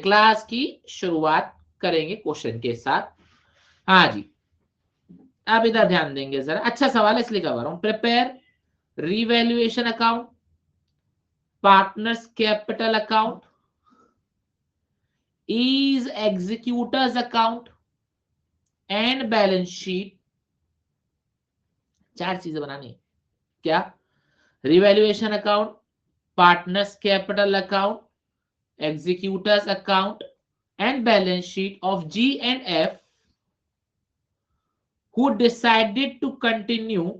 Class की शुरुआत करेंगे क्वेश्चन के साथ। हाँ जी, आप इधर ध्यान देंगे जरा, अच्छा सवाल है इसलिए कह रहा हूं। Prepare revaluation account, partners capital account, is executors account and balance sheet. चार चीजें बनानी। क्या? Revaluation account, partners capital account, executors account and balance sheet of G and F who decided to continue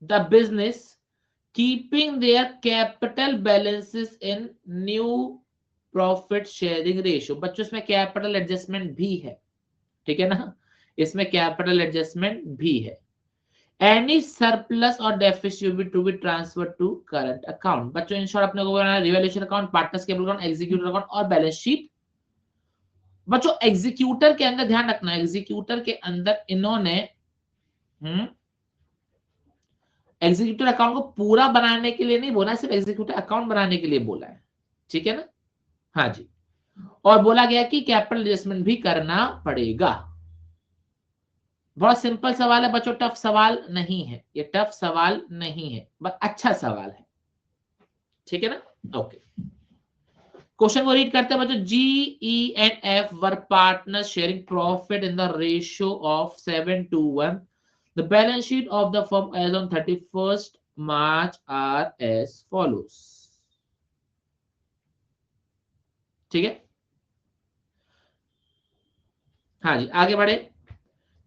the business keeping their capital balances in new profit sharing ratio। बच्चों इसमें capital adjustment भी है, ठीक है ना, इसमें capital adjustment भी है। एनी सरप्लस और deficit to be transfer to current account. बच्चों इन शॉर्ट अपने को बनाना revaluation account, partners capital account, executor account और बैलेंस शीट। बच्चों एग्जीक्यूटर के अंदर ध्यान रखना, एग्जीक्यूटर के अंदर इन्होंने एग्जीक्यूटर अकाउंट को पूरा बनाने के लिए नहीं बोला, सिर्फ एग्जीक्यूटर अकाउंट बनाने के लिए बोला है, ठीक है ना। हाँ जी, और बोला गया कि कैपिटल एडजस्टमेंट भी करना पड़ेगा। बहुत सिंपल सवाल है बच्चों, टफ सवाल नहीं है, ये टफ सवाल नहीं है, बस अच्छा सवाल है, ठीक है ना। ओके, क्वेश्चन को रीड करते हैं बच्चों। G E and F were partners sharing profit in the ratio of 7:1। The balance sheet of the firm as on 31st March are as follows. ठीक है, हाँ जी आगे बढ़े।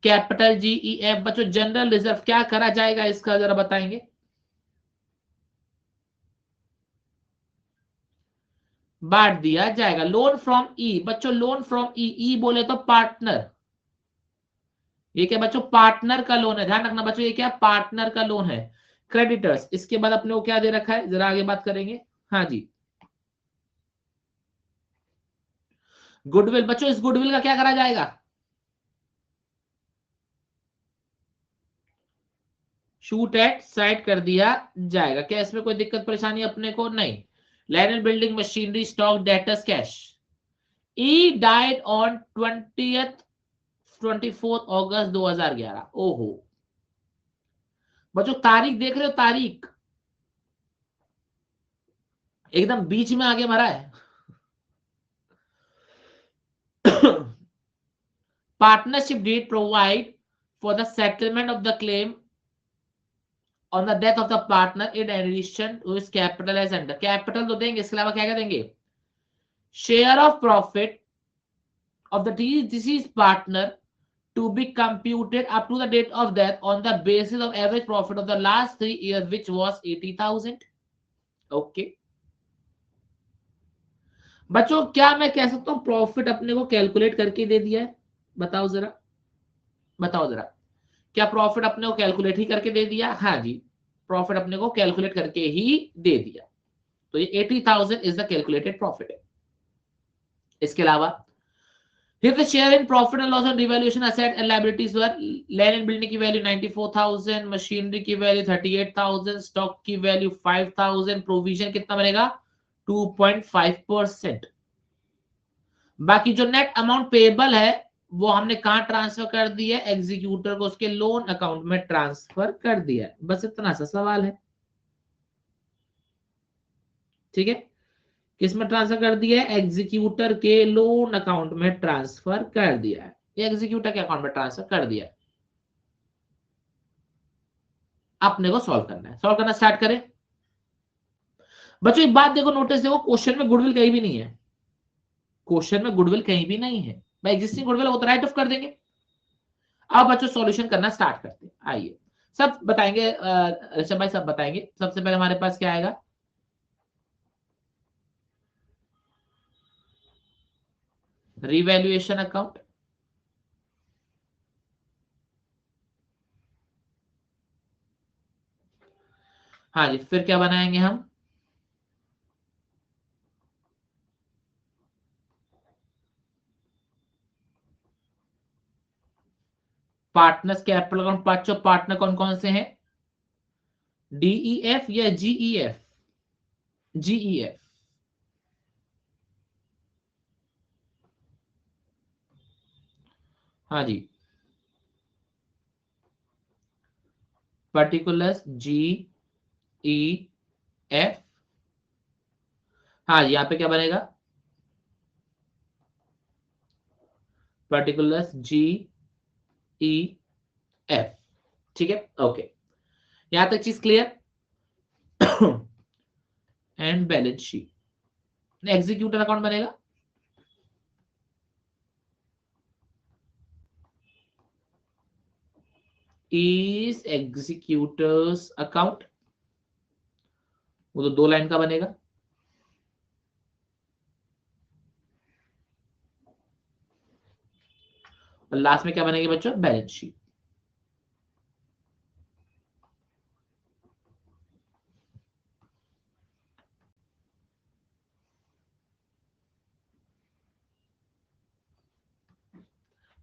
कैपिटल जी ई एफ बच्चों जनरल रिजर्व क्या करा जाएगा इसका जरा बताएंगे। बांट दिया जाएगा। लोन फ्रॉम ई बच्चों, लोन फ्रॉम ई, ई बोले तो पार्टनर, ये क्या बच्चों पार्टनर का लोन है, ध्यान रखना बच्चों ये क्या पार्टनर का लोन है। क्रेडिटर्स, इसके बाद अपने को क्या दे रखा है जरा आगे बात करेंगे। हाँ जी, गुडविल बच्चों, इस गुडविल का क्या करा जाएगा, शूट एट साइड कर दिया जाएगा। क्या इसमें कोई दिक्कत परेशानी अपने को नहीं। Land and building machinery stock debtors cash. E died on 24 अगस्त 2011। ओहो बच्चों तारीख देख रहे हो, तारीख एकदम बीच में आगे मरा है। Partnership deed provide for the settlement of the claim on the death of the partner in addition to his capital as under। Capital तो देंगे, इसके अलावा क्या क्या देंगे, share of profit of the deceased partner to be computed up to the date of death on the basis of average profit of the last 3 years which was 80,000। Okay बच्चों क्या मैं कह सकता हूं प्रॉफिट अपने को कैलकुलेट करके दे दिया है, बताओ जरा, बताओ जरा, क्या प्रॉफिट अपने को कैलकुलेट ही करके दे दिया। हाँ जी, प्रॉफिट अपने को कैलकुलेट करके ही दे दिया, तो ये 80,000 इज द कैलकुलेटेड प्रॉफिट है। इसके अलावा if the share in profit and loss on revaluation asset and liabilities were land and building की वैल्यू 94,000, मशीनरी की वैल्यू 38,000, स्टॉक की वैल्यू 5,000, प्रोविजन कितना बनेगा 2.5%। बाकी जो नेट अमाउंट पेबल है वो हमने कहां ट्रांसफर कर दिया है, एग्जीक्यूटर को उसके लोन अकाउंट में ट्रांसफर कर दिया है। बस इतना सा सवाल है, ठीक है, किसमें ट्रांसफर कर दिया है, एग्जीक्यूटर के लोन अकाउंट में ट्रांसफर कर दिया है, एग्जीक्यूटर के अकाउंट में ट्रांसफर कर दिया है। अपने को सॉल्व करना है, सॉल्व करना स्टार्ट करें। बच्चों एक बात देखो, नोटिस देखो, क्वेश्चन में गुडविल कहीं भी नहीं है, क्वेश्चन में गुडविल कहीं भी नहीं है भाई, एग्जिस्टिंग गुडविल वो तो राइट ऑफ कर देंगे। अब बच्चों सॉल्यूशन करना स्टार्ट करते हैं, आइए सब बताएंगे, ऋषभ भाई सब बताएंगे। सबसे पहले हमारे पास क्या आएगा, रिवैल्यूएशन अकाउंट, हाँ जी, फिर क्या बनाएंगे हम, पार्टनर्स कैपिटल अकाउंट। पांचों पार्टनर कौन कौन से हैं, डीईएफ या जीईएफ, जीईएफ, हाँ जी, पर्टिकुलर्स GEF। हाँ, यहाँ पे क्या बनेगा, पर्टिकुलर्स GEF। ठीक है, ओके, यहां तक चीज clear. And balance sheet, executor account बनेगा, इज एग्जीक्यूटर्स अकाउंट, वो तो 2 लाइन का बनेगा। और लास्ट में क्या बनेगी बच्चों, बैलेंस शीट।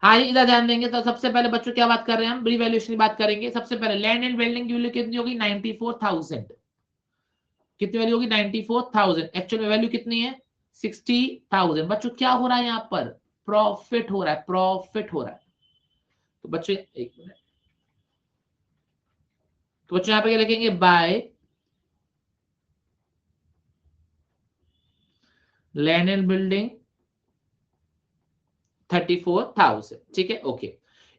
हाँ, इधर ध्यान देंगे तो सबसे पहले बच्चों क्या बात कर रहे हैं हम, रिवैल्यूएशन की बात करेंगे। सबसे पहले लैंड एंड बिल्डिंग की वैल्यू कितनी होगी, 94,000। कितनी वैल्यू होगी, 94,000। एक्चुअल में वैल्यू कितनी है, 60,000। बच्चों क्या हो रहा है यहाँ पर, प्रॉफिट हो रहा है, प्रॉफिट हो रहा है। तो बच्चों एक मिनट, तो बच्चों यहाँ पे क्या लिखेंगे, बाय लैंड एंड बिल्डिंग 34,000। ठीक है, ओके।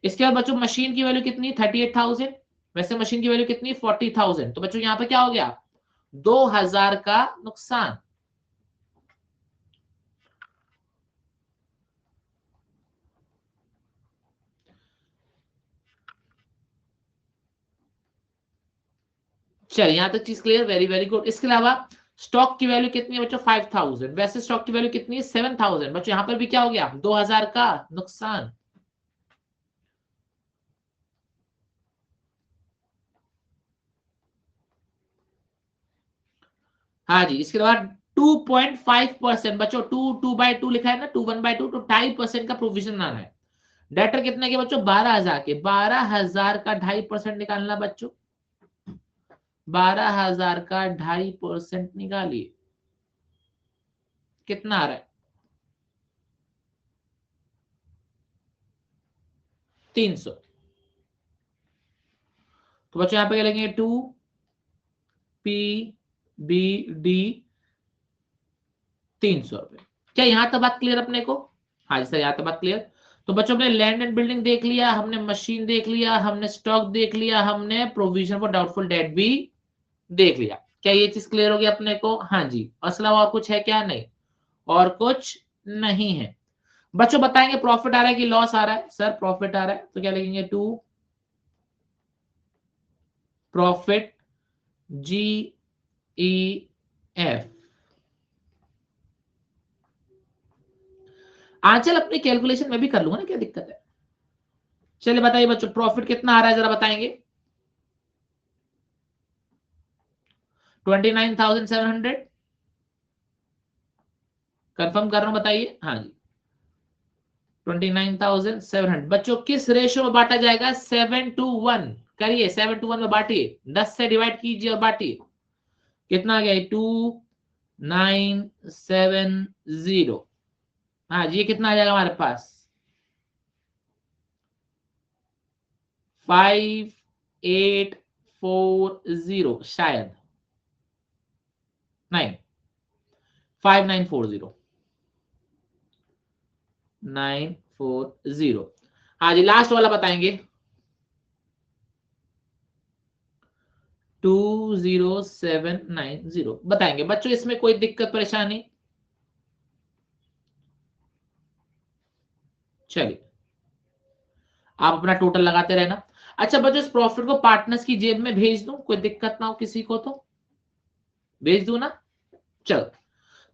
इसके बाद बच्चों मशीन की वैल्यू कितनी, 38,000। वैसे मशीन की वैल्यू कितनी, 40,000। तो बच्चों यहाँ पे क्या हो गया, 2,000 का नुकसान। चलिए, यहां तक चीज क्लियर, वेरी वेरी गुड। इसके अलावा स्टॉक की वैल्यू कितनी है बच्चों, 5,000। वैसे स्टॉक की वैल्यू कितनी है, 7,000। बच्चों यहाँ पर भी क्या हो गया, 2,000 का नुकसान। हाँ जी, इसके बाद 2.5% बच्चों, 2 लिखा है ना, 1/2, तो 2.5% का प्रोविजन आना है। डेटर कितने के बच्चों, 12,000 के। 12,000 का 2.5% निकालना बच्चों, 12,000 का 2.5% निकालिए, कितना आ रहा है, 300। तो बच्चों यहाँ पे क्या लिखेंगे, 2PBD 300 रुपए। क्या यहां तक बात क्लियर अपने को, हाँ जी सर, यहाँ तक बात क्लियर। तो बच्चों हमने लैंड एंड बिल्डिंग देख लिया, हमने मशीन देख लिया, हमने स्टॉक देख लिया, हमने प्रोविजन फॉर डाउटफुल डेट भी देख लिया। क्या ये चीज क्लियर हो गई अपने को, हाँ जी। असला और कुछ है क्या, नहीं, और कुछ नहीं है। बच्चों बताएंगे प्रॉफिट आ रहा है कि लॉस आ रहा है, सर प्रॉफिट आ रहा है, तो क्या लिखेंगे, टू प्रॉफिट GEF। आंचल अपनी कैलकुलेशन में भी कर लूंगा ना, क्या दिक्कत है। चलिए बताइए बच्चों, प्रॉफिट कितना आ रहा है जरा बताएंगे, 29,700। कंफर्म कर रहा हूं, बताइए, हाँ जी, 29,700। बच्चों किस रेशियो में बांटा जाएगा, 7:1। करिए, 7:1 में बांटिए, 10 से डिवाइड कीजिए और बांटिए, कितना आ गया, 2,970। हाँ जी, ये कितना आ जाएगा हमारे पास, 5,840, शायद नहीं, 5,940, 940। हाँ जी, लास्ट वाला बताएंगे, 2,0790 बताएंगे। बच्चों इसमें कोई दिक्कत परेशानी, चलिए आप अपना टोटल लगाते रहना। अच्छा बच्चों, इस प्रॉफिट को पार्टनर्स की जेब में भेज दूं, कोई दिक्कत ना हो किसी को, तो भेज दूं ना, चलो।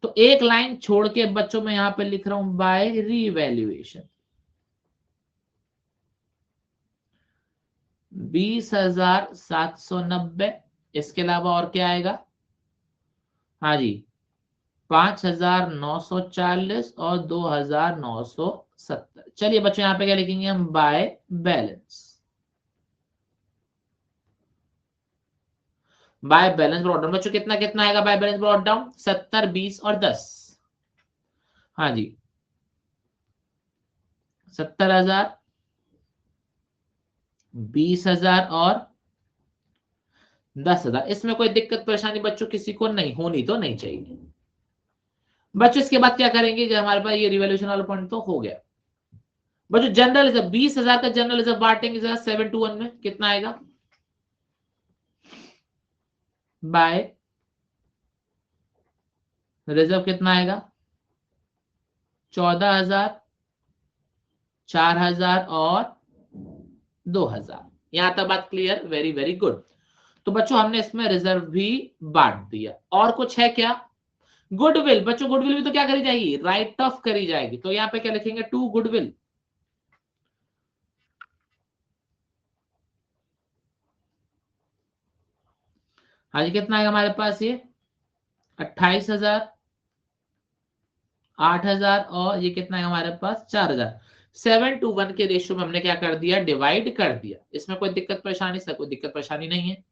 तो एक लाइन छोड़ के बच्चों में यहां पे लिख रहा हूं, बाय रीवैल्यूएशन 20,790। इसके अलावा और क्या आएगा, हाँ जी, 5,940 और 2,970। चलिए बच्चों यहाँ पे क्या लिखेंगे हम, by balance. By balance brought down बच्चों कितना कितना आएगा, बाय बैलेंस ब्रॉट डाउन 70, 20 और 10। हाँ जी, 70,000, 20,000 और 10,000। इसमें कोई दिक्कत परेशानी बच्चों किसी को नहीं होनी तो नहीं चाहिए बच्चों। इसके बाद क्या करेंगे, जब हमारे पास ये रिवॉल्यूशन वाला पॉइंट तो हो गया बच्चों। जनरल रिजर्व 20,000 का जनरल रिजर्व बांटेंगे जरा 7 to 1 में, कितना आएगा बाय रिजर्व, कितना आएगा 14,000, 4,000 और 2,000। यहां तक बात क्लियर, वेरी वेरी गुड। तो बच्चों हमने इसमें रिजर्व भी बांट दिया। और कुछ है क्या, गुडविल बच्चों, गुडविल भी तो क्या करी जाएगी, राइट ऑफ करी जाएगी। तो यहां पे क्या लिखेंगे, टू गुडविल। हाँ जी, कितना आएगा हमारे पास ये 28,000, 8,000 और ये कितना है हमारे पास 4,000। 7 to 1 के रेशियो में हमने क्या कर दिया, डिवाइड कर दिया। इसमें कोई दिक्कत परेशानी, सर कोई दिक्कत परेशानी नहीं है।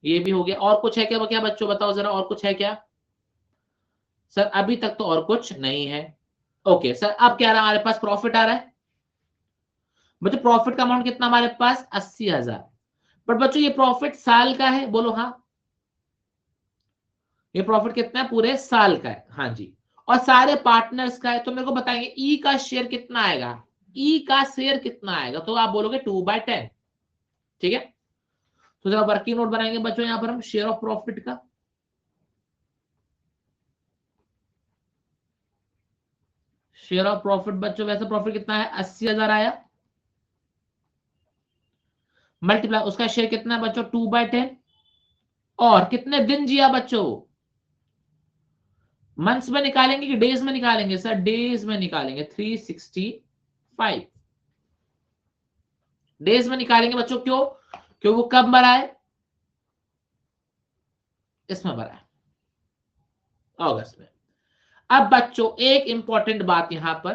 ये भी हो गया। और कुछ है क्या, क्या बच्चों बताओ जरा, और कुछ है क्या सर? अभी तक तो और कुछ नहीं है। ओके सर, अब क्या रहा हमारे पास, प्रॉफिट आ रहा है बच्चों। प्रॉफिट का अमाउंट कितना हमारे पास 80,000। बट बच्चों ये प्रॉफिट साल का है, बोलो हाँ। ये प्रॉफिट कितना है, पूरे साल का है, हाँ जी। और सारे पार्टनर्स का है। तो मेरे को बताएंगे ई का शेयर कितना आएगा, ई का शेयर कितना आएगा, तो आप बोलोगे 2/10। ठीक है, तो जरा वर्किंग नोट बनाएंगे बच्चों यहां पर हम शेयर ऑफ प्रॉफिट का। शेयर ऑफ प्रॉफिट बच्चों, वैसे प्रॉफिट कितना है 80,000 आया, मल्टीप्लाई उसका शेयर कितना है बच्चों 2/10। और कितने दिन जिया बच्चों, मंथ्स में निकालेंगे कि डेज में निकालेंगे सर, डेज में निकालेंगे, 365 डेज में निकालेंगे बच्चों। क्यों, क्यों वो कब मरा है, इसमें मरा है अगस्त में। अब बच्चों एक इंपॉर्टेंट बात यहां पर,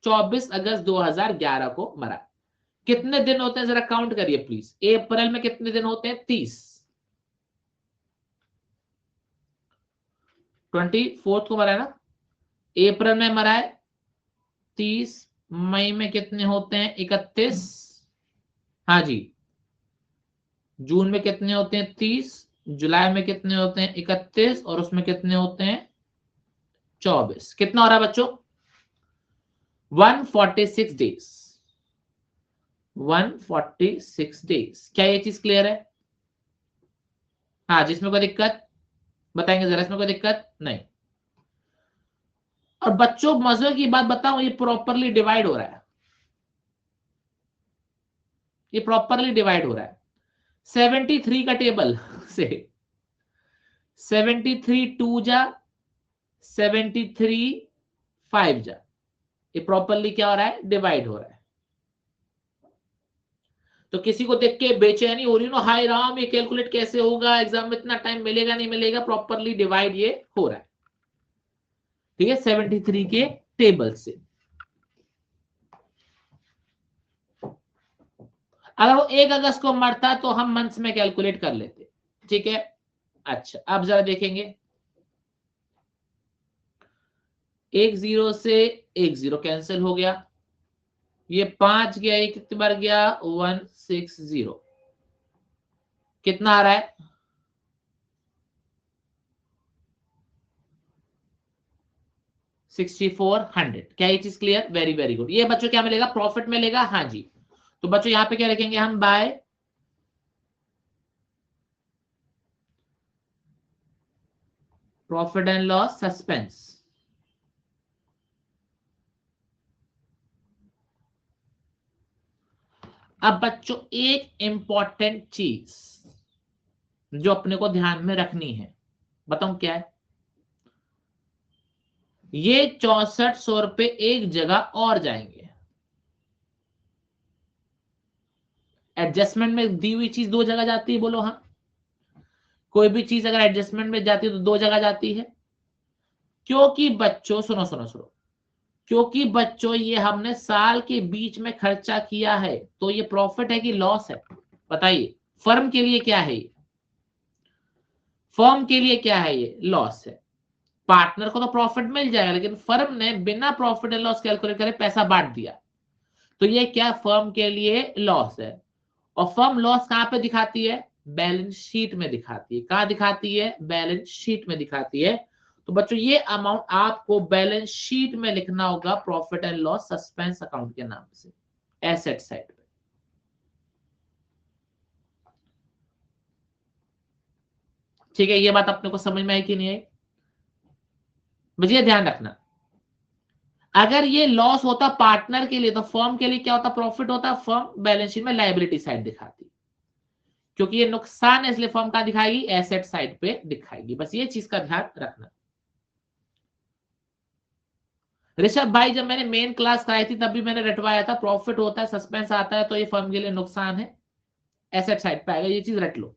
24 अगस्त 2011 को मरा। कितने दिन होते हैं जरा काउंट करिए प्लीज, अप्रैल में कितने दिन होते हैं 30, 24 को मरा है ना, अप्रैल में मरा है 30, मई में कितने होते हैं 31, हाँ जी, जून में कितने होते हैं 30, जुलाई में कितने होते हैं 31 और उसमें कितने होते हैं 24। कितना हो रहा है बच्चों 146 डेज, 146 डेज। क्या ये चीज क्लियर है, हाँ जिसमें कोई दिक्कत बताएंगे जरा, इसमें कोई दिक्कत नहीं। और बच्चों मजे की बात बताऊं, ये प्रॉपरली डिवाइड हो रहा है, ये प्रॉपरली डिवाइड हो रहा है 73 का टेबल से, 73 2 जा, 73 5 जा, ये प्रॉपरली क्या हो रहा है, डिवाइड हो रहा है। तो किसी को देख के बेचैनी हो रही ना, हाय राम ये कैलकुलेट कैसे होगा, एग्जाम में इतना टाइम मिलेगा नहीं मिलेगा, प्रॉपरली डिवाइड ये हो रहा है। ठीक है, 73 के टेबल से। अगर वो 1 अगस्त को मरता तो हम मंथ्स में कैलकुलेट कर लेते। ठीक है, अच्छा अब जरा देखेंगे, 10 से 10 कैंसिल हो गया, ये 5 गया, ये कितनी बार गया 160, कितना आ रहा है 6400। क्या ये चीज क्लियर, वेरी वेरी गुड। ये बच्चों क्या मिलेगा, प्रॉफिट मिलेगा, हाँ जी। तो बच्चों यहां पे क्या लिखेंगे हम, by profit and loss suspense. अब बच्चों एक इंपॉर्टेंट चीज जो अपने को ध्यान में रखनी है, बताऊं क्या है, ये 6400 रुपए एक जगह और जाएंगे। एडजस्टमेंट में दी हुई चीज 2 जगह जाती है, बोलो हाँ। कोई भी चीज अगर एडजस्टमेंट में जाती है तो 2 जगह जाती है, क्योंकि बच्चों सुनो सुनो सुनो, क्योंकि बच्चों ये हमने साल के बीच में खर्चा किया है, तो ये प्रॉफिट है कि लॉस है, बताइए। फर्म के लिए क्या है ये, फर्म के लिए क्या है, ये लॉस है। पार्टनर को तो प्रॉफिट मिल जाएगा, लेकिन फर्म ने बिना प्रॉफिट एंड लॉस कैलकुलेट करे पैसा बांट दिया, तो ये क्या फर्म के लिए लॉस है। और फर्म लॉस कहां पे दिखाती है? बैलेंस शीट में दिखाती है। कहां दिखाती है? बैलेंस शीट में दिखाती है। तो बच्चों ये अमाउंट आपको बैलेंस शीट में लिखना होगा profit and loss suspense account के नाम से, एसेट साइड पे। ठीक है, ये बात अपने को समझ में आई कि नहीं आई? मुझे ध्यान रखना, अगर ये लॉस होता पार्टनर के लिए तो फर्म के लिए क्या होता? प्रॉफिट होता। फर्म बैलेंस शीट में लायबिलिटी साइड दिखाती, क्योंकि ये नुकसान है इसलिए फर्म कहां दिखाएगी? एसेट साइड पे दिखाएगी। बस ये चीज का ध्यान रखना। ऋषभ भाई, जब मैंने मेन क्लास कराई थी तब भी मैंने रटवाया था, प्रॉफिट होता है, सस्पेंस आता है तो ये फर्म के लिए नुकसान है, एसेट साइड पे आएगा। ये चीज रट लो।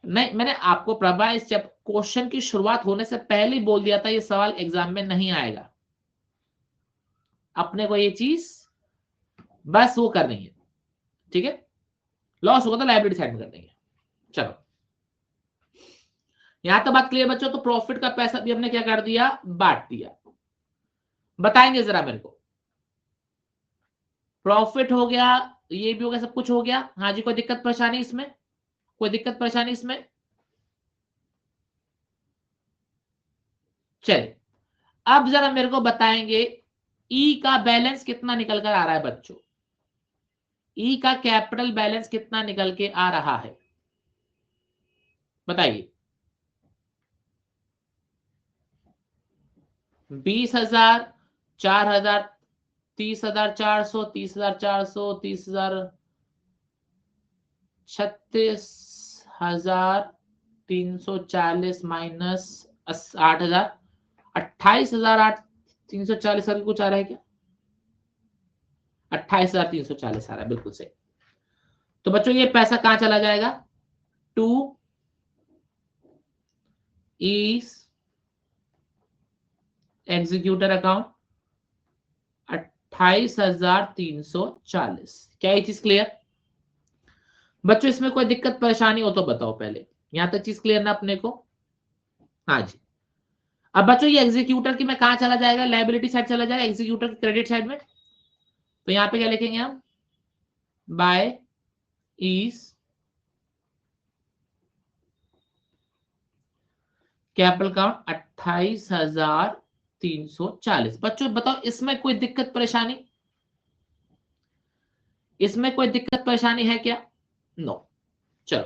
नहीं, मैंने आपको प्रभा इस क्वेश्चन की शुरुआत होने से पहले ही बोल दिया था ये सवाल एग्जाम में नहीं आएगा। अपने को ये चीज बस वो करनी है, ठीक है? लॉस होगा तो लायबिलिटी साइड में कर देंगे। चलो, यहां तो बात क्लियर बच्चों। तो प्रॉफिट का पैसा भी हमने क्या कर दिया? बांट दिया। बताएंगे जरा मेरे को, प्रॉफिट हो गया, ये भी हो गया, सब कुछ हो गया। हाँ जी, कोई दिक्कत परेशानी इसमें? कोई दिक्कत परेशानी इसमें? चलिए, अब जरा मेरे को बताएंगे ई का बैलेंस कितना निकल कर आ रहा है बच्चों? ई का कैपिटल बैलेंस कितना निकल के आ रहा है, बताइए। 20,000, 4,000, 30,400, 30,400, 30,000, 36,340 माइनस 8,000, 28,340 करके कुछ आ रहा है क्या? 28,340 आ रहा है, बिल्कुल सही। तो बच्चों ये पैसा कहां चला जाएगा? Two is executor account 28,340। क्या ये चीज क्लियर बच्चों? इसमें कोई दिक्कत परेशानी हो तो बताओ पहले। यहां तक चीज क्लियर ना अपने को? हाँ जी। अब बच्चों ये एग्जीक्यूटर की में कहां चला जाएगा? लायबिलिटी साइड चला जाएगा, एग्जीक्यूटर की क्रेडिट साइड में। तो यहां पे क्या लिखेंगे हम? By is capital account 28,340। बच्चों बताओ इसमें कोई दिक्कत परेशानी? इसमें कोई दिक्कत परेशानी है क्या? नो। चलो,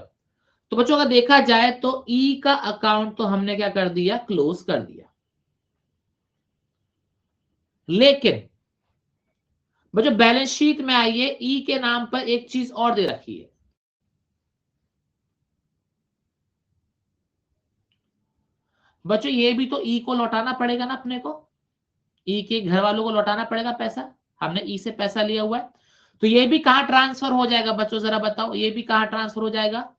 तो बच्चों अगर देखा जाए तो ई का अकाउंट तो हमने क्या कर दिया? क्लोज कर दिया। लेकिन बच्चों बैलेंस शीट में आइए, ई के नाम पर एक चीज और दे रखी है। बच्चों ये भी तो ई को लौटाना पड़ेगा ना अपने को, ई के घर वालों को लौटाना पड़ेगा पैसा। हमने ई से पैसा लिया हुआ है, तो ये भी कहां ट्रांसफर हो जाएगा बच्चों? जरा बताओ, ये भी कहां ट्रांसफर हो जाएगा?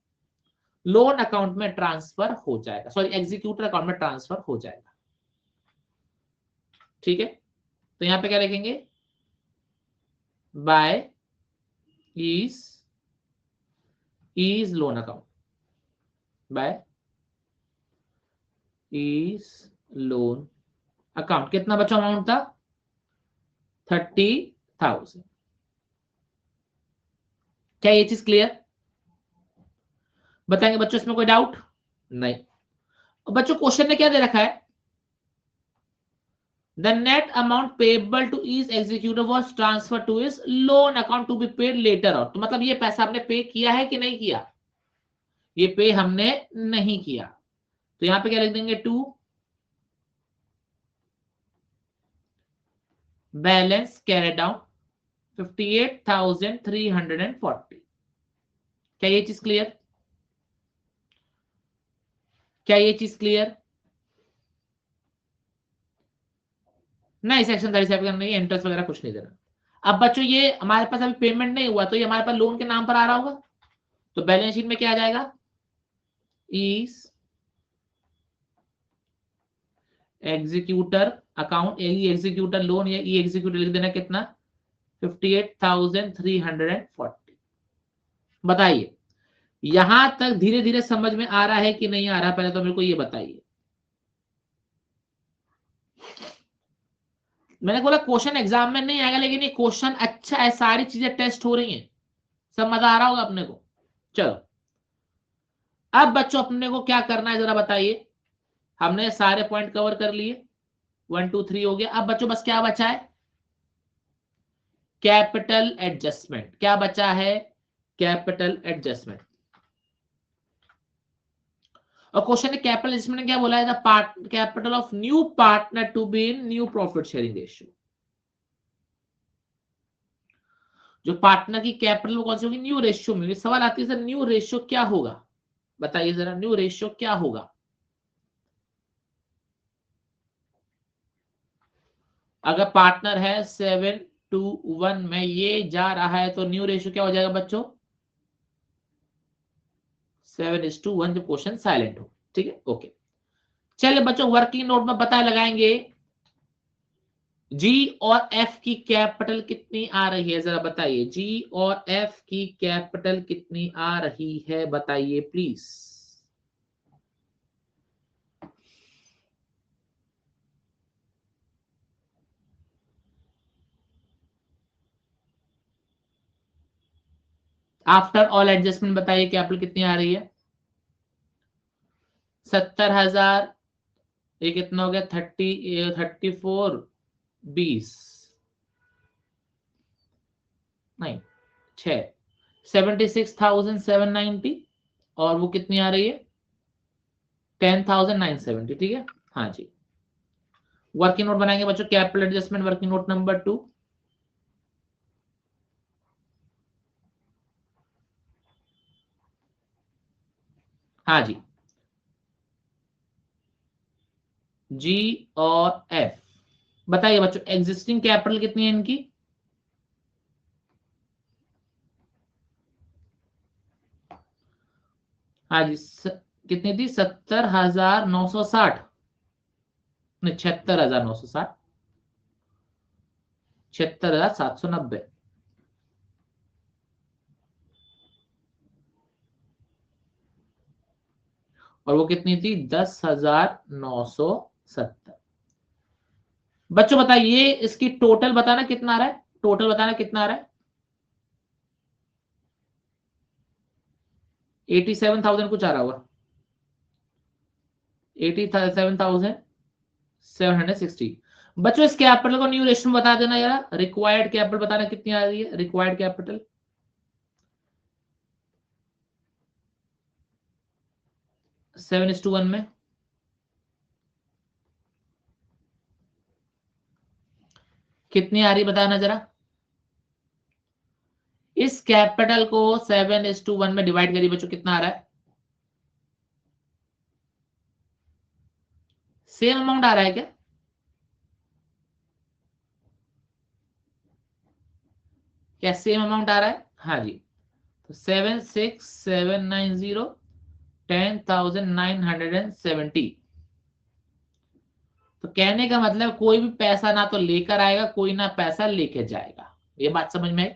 लोन अकाउंट में ट्रांसफर हो जाएगा, सॉरी एग्जीक्यूटर अकाउंट में ट्रांसफर हो जाएगा। ठीक है, तो यहां पे क्या लिखेंगे? By is loan account, by is loan account. कितना बच्चा अमाउंट था? 30,000। क्या ये चीज क्लियर? बताएंगे बच्चों, इसमें कोई डाउट नहीं? बच्चों क्वेश्चन ने क्या दे रखा है? The net amount payable to each executor was transferred to his loan account to be paid later on। तो मतलब ये पैसा हमने पे किया है कि नहीं किया? ये पे हमने नहीं किया। तो यहां पे क्या लिख देंगे? To balance carry down 58,340। क्या ये चीज क्लियर? क्या ये चीज क्लियर? नहीं, सेक्शन 37 का नहीं, इंटरेस्ट वगैरह कुछ नहीं देना। अब बच्चों ये हमारे पास अभी पेमेंट नहीं हुआ, तो ये हमारे पास लोन के नाम पर आ रहा होगा, तो बैलेंस शीट में क्या आ जाएगा? Is executor account, E executor loan या ई एग्जीक्यूटर लिख देना। कितना? 58,340। बताइए यहां तक धीरे धीरे समझ में आ रहा है कि नहीं आ रहा? पहले तो मेरे को ये बताइए। मैंने बोला क्वेश्चन एग्जाम में नहीं आएगा, लेकिन ये क्वेश्चन अच्छा है, सारी चीजें टेस्ट हो रही हैं, सब मजा आ रहा होगा अपने को। चलो अब बच्चों अपने को क्या करना है जरा बताइए। हमने सारे पॉइंट कवर कर लिए, 1 2 3 हो गया। अब बच्चों बस क्या बचा है, कैपिटल एडजस्टमेंट। क्या बचा है, कैपिटल एडजस्टमेंट। और क्वेश्चन ने कैपिटल एडजस्टमेंट क्या बोला है, the part capital of new partner to be in new profit sharing ratio. जो पार्टनर की कैपिटल वो कौन सी होगी, न्यू रेशियो में। सवाल आती है सर न्यू रेशियो क्या होगा, बताइए जरा न्यू रेशियो क्या होगा। अगर पार्टनर है 7:1 में ये जा रहा है तो न्यू रेशियो क्या हो जाएगा बच्चों, 7:1 जब क्वेश्चन साइलेंट हो। ठीक है, ओके। चलिए बच्चों वर्किंग नोट में पता लगाएंगे जी और एफ की कैपिटल कितनी आ रही है, जरा बताइए। जी और एफ की कैपिटल कितनी आ रही है बताइए प्लीज। आफ्टर ऑल एडजस्टमेंट बताइए कैपिटल कितनी आ रही है, 70,000। ये कितना हो गया, 34 20 नहीं 6 76,790। और वो कितनी आ रही है, 10,970। ठीक है, हाँ जी। वर्किंग नोट बनाएंगे बच्चों, capital adjustment working note number 2। हाँ जी, जी और एफ बताइए बच्चों एग्जिस्टिंग कैपिटल कितनी है इनकी, हाँ जी कितनी थी, 70,960 नहीं 76,960, 76,790। और वो कितनी थी, 10,970। बच्चों बताइए इसकी टोटल बताना कितना आ रहा है, टोटल बताना कितना आ रहा है, 87,000 कुछ आ रहा होगा, 87,760। बच्चों इस कैपिटल को न्यू रेशियो बता देना यार, रिक्वायर्ड कैपिटल बताना कितनी आ रही है, रिक्वायर्ड कैपिटल 7:1 में कितनी आ रही बताना जरा। इस कैपिटल को 7:1 में डिवाइड करिए बच्चों, कितना आ रहा है, सेम अमाउंट आ रहा है क्या, क्या सेम अमाउंट आ रहा है, हाँ जी। तो 76,790 10,970। तो कहने का मतलब कोई भी पैसा ना तो लेकर आएगा, कोई ना पैसा लेके जाएगा, ये बात समझ में आई।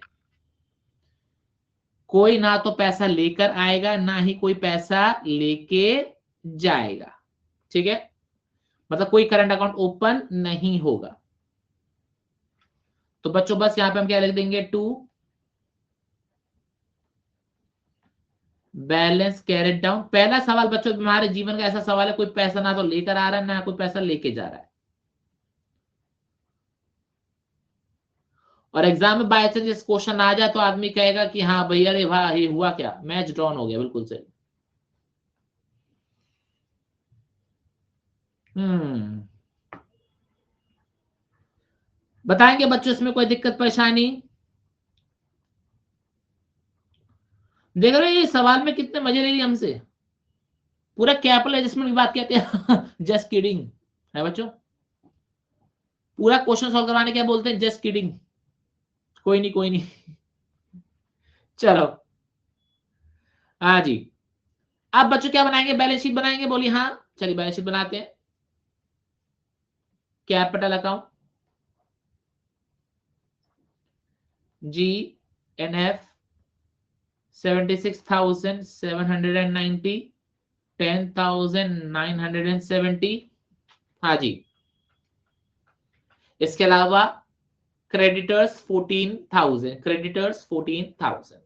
कोई ना तो पैसा लेकर आएगा, ना ही कोई पैसा लेके जाएगा। ठीक है, मतलब कोई करंट अकाउंट ओपन नहीं होगा। तो बच्चों बस यहां पे हम क्या लिख देंगे, टू बैलेंस कैरेट डाउन। पहला सवाल बच्चों हमारे जीवन का ऐसा सवाल है, कोई पैसा ना तो लेकर आ रहा है ना कोई पैसा लेके जा रहा है। और एग्जाम में बाय चांस क्वेश्चन आ जाए तो आदमी कहेगा कि हाँ भैया अरे भाई हुआ क्या, मैच ड्रॉन हो गया, बिल्कुल सही। हम्म, बताएंगे बच्चों इसमें कोई दिक्कत परेशानी। देख रहे हो ये सवाल में कितने मजे ले रही हमसे, पूरा कैपिटल एडजस्टमेंट की बात कहते हैं जस्ट किडिंग है बच्चों, पूरा क्वेश्चन सॉल्व करवाने क्या बोलते हैं, जस्ट किडिंग। कोई नहीं कोई नहीं चलो हाँ जी। अब बच्चों क्या बनाएंगे, बैलेंस शीट बनाएंगे, बोलिए हाँ। चलिए बैलेंस शीट बनाते हैं। Capital account G N F 76,790 10,970। हाँ जी, इसके अलावा क्रेडिटर्स 14,000, क्रेडिटर्स 14,000।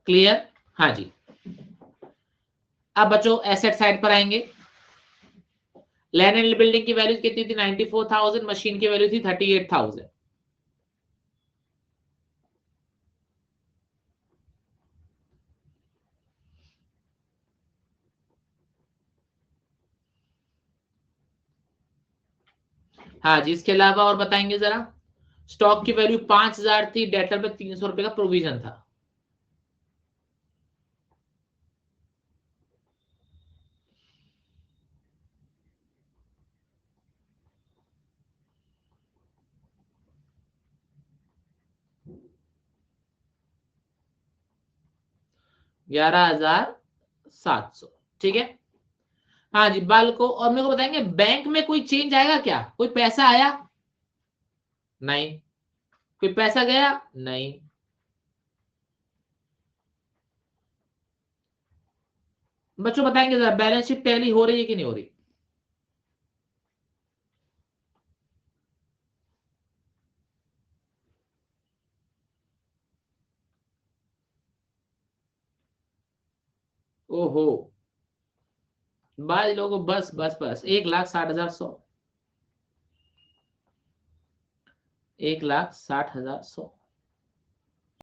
क्लियर? हाँ जी। अब बच्चों एसेट साइड पर आएंगे। लैंड एंड बिल्डिंग की वैल्यू कितनी थी? 94,000। मशीन की वैल्यू थी 38,000। हाँ जी, इसके अलावा और बताएंगे जरा। स्टॉक की वैल्यू 5,000 थी, डेटर पे 300 रुपए का प्रोविजन था। $11,700। ठीक है। हाँ जी, बाल को और मेरे को बताएंगे बैंक में कोई चेंज आएगा क्या? कोई पैसा आया? नहीं। कोई पैसा गया? नहीं। बच्चों बताएंगे जरा, बैलेंस शीट टैली हो रही है कि नहीं हो रही? ओहो, बाज लोगों, बस बस बस 1,60,100। 1,60,100।